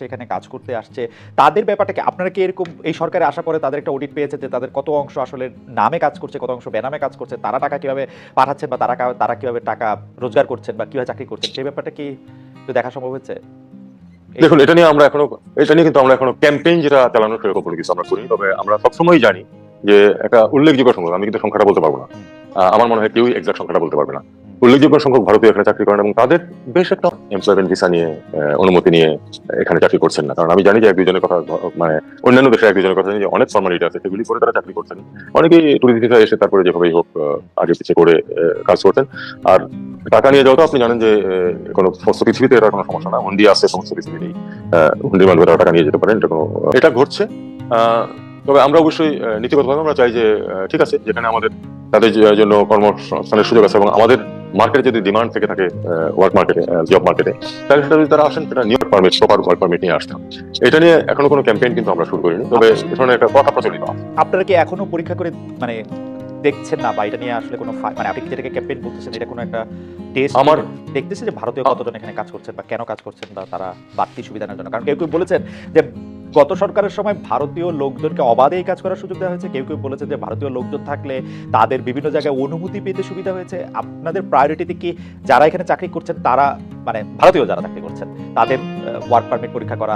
সেখানে কাজ করতে আসছে তাদের ব্যাপারটা কি আপনারা কি এরকম এই সরকারে আসার পরে তাদের একটা অডিট পেয়েছে যে তাদের কত অংশ আসলে নামে কাজ করছে, কত অংশ বেনামে কাজ করছে, তারা টাকা কিভাবে পাঠাচ্ছেন বা তারা কিভাবে টাকা রোজগার করছেন বা কিভাবে চাকরি করছেন, সেই ব্যাপারটা কি একটু দেখা সম্ভব হচ্ছে? দেখুন, এটা নিয়ে কিন্তু আমরা এখনো ক্যাম্পেইন যেটা চালানোর সেরকম কোনো কিছু আমরা করি। তবে আমরা সবসময় জানি যে একটা উল্লেখযোগ্য সংখ্যক, আমি কিন্তু সংখ্যাটা বলতে পারবো না, আমার মনে হয় কেউই এক্সাক্ট সংখ্যাটা বলতে পারবে না, উল্লেখযোগ্য সংখ্যক ভারতীয় এখানে চাকরি করেন এবং তাদের বেশ একটা এমপ্লয়মেন্ট ভিসা নিয়ে অনুমতি নিয়ে এখানে চাকরি করছেন না। কারণ আমি জানি যে এক দুজনের কথা, মানে অন্যান্য দেশে এক দুজনের কথা জানি যে অনেক ফর্মালিটি আছে, সেগুলি করে তারা চাকরি করছেন। অনেকেই টুরিস্ট ভিসা এসে তারপরে যেভাবেই হোক আগে পিছিয়ে করে কাজ করতেন। আর টাকা নিয়ে যাওয়া তো আপনি জানেন যে কোনো সমস্ত পৃথিবীতে এটা কোনো সমস্যা না, হুন্ডি আছে সমস্ত পৃথিবীতেই, হুন্ডির মাধ্যমে তারা টাকা নিয়ে যেতে পারেন, এটা ঘটছে। তবে আমরা অবশ্যই নীতিগতভাবে আমরা চাই যে ঠিক আছে, যেখানে আমাদের তাদের জন্য কর্মসংস্থানের সুযোগ আছে এবং আমাদের মার্কেটে যদি ডিমান্ড থেকে থাকে ওয়ার্ক মার্কেটে, জব মার্কেটে, তাহলে সেটা যদি তারা আসেন, সেটা new permit, proper work permit নিয়ে আসতে হবে। এটা নিয়ে এখনো কোনো ক্যাম্পেইন কিন্তু আমরা শুরু করিনি, তবে এ ধরনের একটা কথা প্রচলিত আছে। আপনারা কি এখনো পরীক্ষা করে মানে দেখছেন না বা এটা নিয়ে আসলে কোনো মানে আপনি যেটাকে ক্যাম্পেইন বলতেছেন এটা কোনো একটা টেস্ট আমার দেখতেছে যে ভারতীয় কতজন এখানে কাজ করছেন বা কেন কাজ করছেন বা তারা বাড়তি সুবিধা নেওয়ার জন্য? কারণ কেউ কেউ বলেছেন যে গত সরকারের সময় ভারতীয় লোকজনকে অবাধেই কাজ করার সুযোগ দেওয়া হয়েছে, কেউ কেউ বলেছে যে ভারতীয় লোকজন থাকলে তাদের বিভিন্ন জায়গায় অনুমতি পেতে সুবিধা হয়েছে। আপনাদের প্রায়োরিটিতে কি যারা এখানে চাকরি করছেন তারা, মানে ভারতীয় যারা চাকরি করছেন তাদের ওয়ার্ক পারমিট পরীক্ষা করা,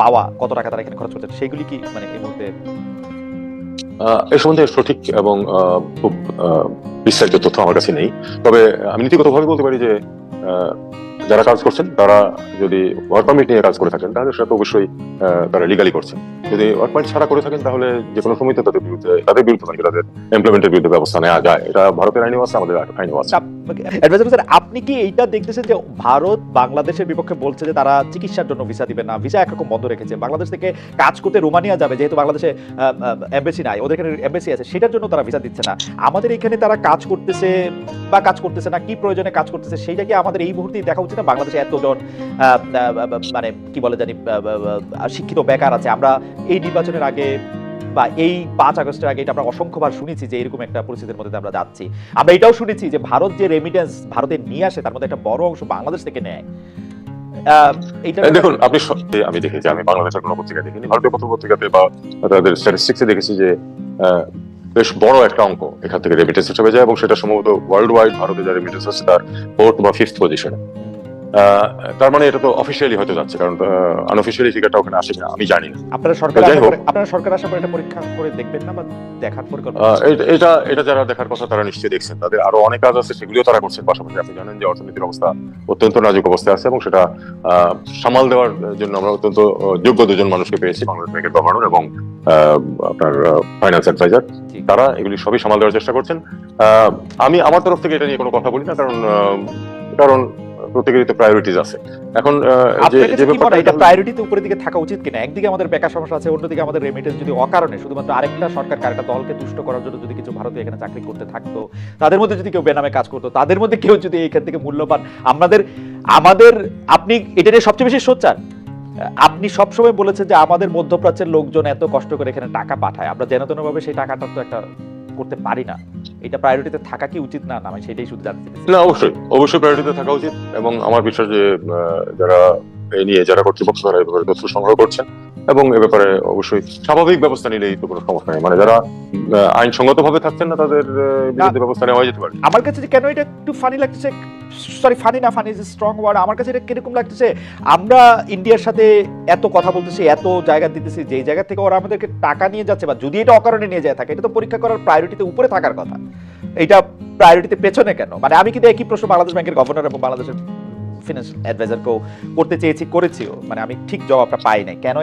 পাওয়া, কত টাকা তারা এখানে খরচ করছেন, সেগুলি কি মানে এই মুহূর্তে এ সম্বন্ধে সঠিক এবং খুব বিস্তারিত তথ্য আমার কাছে নেই। তবে আমি নীতিগতভাবে বলতে পারি যে যারা কাজ করছেন তারা যদি ওয়ার্ক পারমিট নিয়ে কাজ করে থাকেন তাহলে সেটা তো অবশ্যই তারা লিগালি করছেন। যদি ওয়ার্ক পারমিট ছাড়া করে থাকেন তাহলে যে কোনো সময় তো তাদের বিরুদ্ধে মানে তাদের এমপ্লয়মেন্টের বিরুদ্ধে ব্যবস্থা নেওয়া যায়। এটা ভারতের আইনেও আছে, আমাদের আইনেও আছে। অ্যাডভাইজার স্যার, আপনি কি এইটা দেখতেছেন যে ভারত বাংলাদেশের বিপক্ষে বলছে যে তারা চিকিৎসার জন্য ভিসা দিবে না, ভিসা একরকম বন্ধ রেখেছে, বাংলাদেশ থেকে কাজ করতে রোমানিয়া যাবে যেহেতু বাংলাদেশে এমবেসি নাই, ওদের এখানে এমবেসি আছে, সেটার জন্য তারা ভিসা দিচ্ছে না। আমাদের এখানে তারা কাজ করতেছে বা কাজ করতেছে না, কি প্রয়োজনে কাজ করতেছে সেইটা কি আমাদের এই মুহূর্তে দেখা উচিত না? বাংলাদেশে এতজন মানে কি বলে জানি শিক্ষিত বেকার আছে, আমরা এই নির্বাচনের আগে বা এই 5 আগস্টের আগে এটা আমরা অসংখ্যবার শুনেছি যে এরকম একটা পরিস্থিতির মধ্যে আমরা যাচ্ছি। আমরা এটাও শুনেছি যে ভারত যে রেমিটেন্স ভারতে নিয়ে আসে তার মধ্যে একটা বড় অংশ বাংলাদেশ থেকে নেয়। দেখুন, আমি দেখেছি, আমি বাংলাদেশের কোনো পত্রিকা দেখিনি, ভারতীয় পত্রিকাতে বা তাদের স্ট্যাটিস্টিক্সে দেখেছি যে বেশ বড় একটা অঙ্ক এখান থেকে রেমিটেন্স হিসেবে যায় এবং সেটা সম্ভবত ওয়ার্ল্ড ওয়াইড ভারতে যা রেমিটেন্স আছে তার 4th বা 5th পজিশনে। তার মানে এটা তো অফিসিয়ালি হতে যাচ্ছে, কারণ আনঅফিসিয়ালি ফিগারটা ওখানে আসে না, আমি জানি না। আপনারা সরকার আসার পরে এটা পরীক্ষা করে দেখবেন না বা দেখার পরিকল্পনা? এটা যারা দেখার কথা তারা নিশ্চয়ই দেখছেন, তাদের আরো অনেক কাজ আছে, সেগুলিও তারা করছেন। পাশাপাশি আপনি জানেন যে অর্থনীতির অবস্থা অত্যন্ত নাজুক অবস্থায় আছে এবং সেটা সামাল দেওয়ার জন্য আমরা অত্যন্ত যোগ্য দুজন মানুষকে পেয়েছি, বাংলাদেশ ব্যাংকের গভর্নর এবং আপনার ফাইন্যান্স অ্যাডভাইজার। তারা এগুলি সবই সামাল দেওয়ার চেষ্টা করছেন। আমি আমার তরফ থেকে এটা নিয়ে কোনো কথা বলি না, কারণ প্রত্যেকেরই তো প্রায়োরিটিজ আছে। এখন যে ব্যাপারটা, এটা প্রায়োরিটিতে উপরের দিকে থাকা উচিত কিনা? একদিকে আমাদের বেকার সমস্যা আছে, অন্যদিকে আমাদের রেমিটেন্স যদি অকারণে শুধুমাত্র আরেকটা সরকার কারেকটা দলকে তুষ্ট করার জন্য যদি কিছু ভারতীয় এখানে চাকরি করতে থাকতো, তাদের মধ্যে যদি কেউ বেনামে কাজ করতো, তাদের মধ্যে কেউ যদি এখান থেকে মূল্যবান আমাদের আপনি এটা নিয়ে সবচেয়ে বেশি সোচ্চার। আপনি সবসময় বলেছেন যে আমাদের মধ্যপ্রাচ্যের লোকজন এত কষ্ট করে এখানে টাকা পাঠায়, আমরা যেন তেন ভাবে সেই টাকাটা তো একটা করতে পারি না। এটা প্রায়োরিটিতে থাকা কি উচিত না? আমি সেটাই শুধু জানতে চাই। না, অবশ্যই প্রায়োরিটিতে থাকা উচিত এবং আমার বিশ্বাস যে যারা এই নিয়ে যারা কর্তৃপক্ষ তারা এই ব্যাপারে তথ্য সংগ্রহ করছেন এবং এ ব্যাপারে অবশ্যই স্বাভাবিক ব্যবস্থা নিলেই তো কোনো সমস্যা নেই। মানে যারা আইনসঙ্গত ভাবে থাকছেন না তাদের বিরুদ্ধে ব্যবস্থা নেওয়া যেতে পারে। আমার কাছে কেন এটা একটু ফানি লাগতেছে, সরি ফানি না, ফানি ইজ স্ট্রং ওয়ার্ড, আমার কাছে এটা কিরকম লাগতেছে, আমরা ইন্ডিয়ার সাথে এত কথা বলতেছি, এত জায়গা দিতেছি, যেই জায়গা থেকে ওরা আমাদেরকে টাকা নিয়ে যাচ্ছে বা যদি এটা অকারণে নিয়ে যায় থাকে, এটা তো পরীক্ষা করার প্রায়োরিটিতে উপরে থাকার কথা, এটা প্রায়োরিটিতে পেছনে কেন? মানে আমি কিন্তু একই প্রশ্ন বাংলাদেশ ব্যাংকের গভর্নর এবং বাংলাদেশের ফিনান্সিয়াল অ্যাডভাইজারকেও করতে চেয়েছি, করেছিও, মানে আমি ঠিক জবাবটা পাই নাই কেন।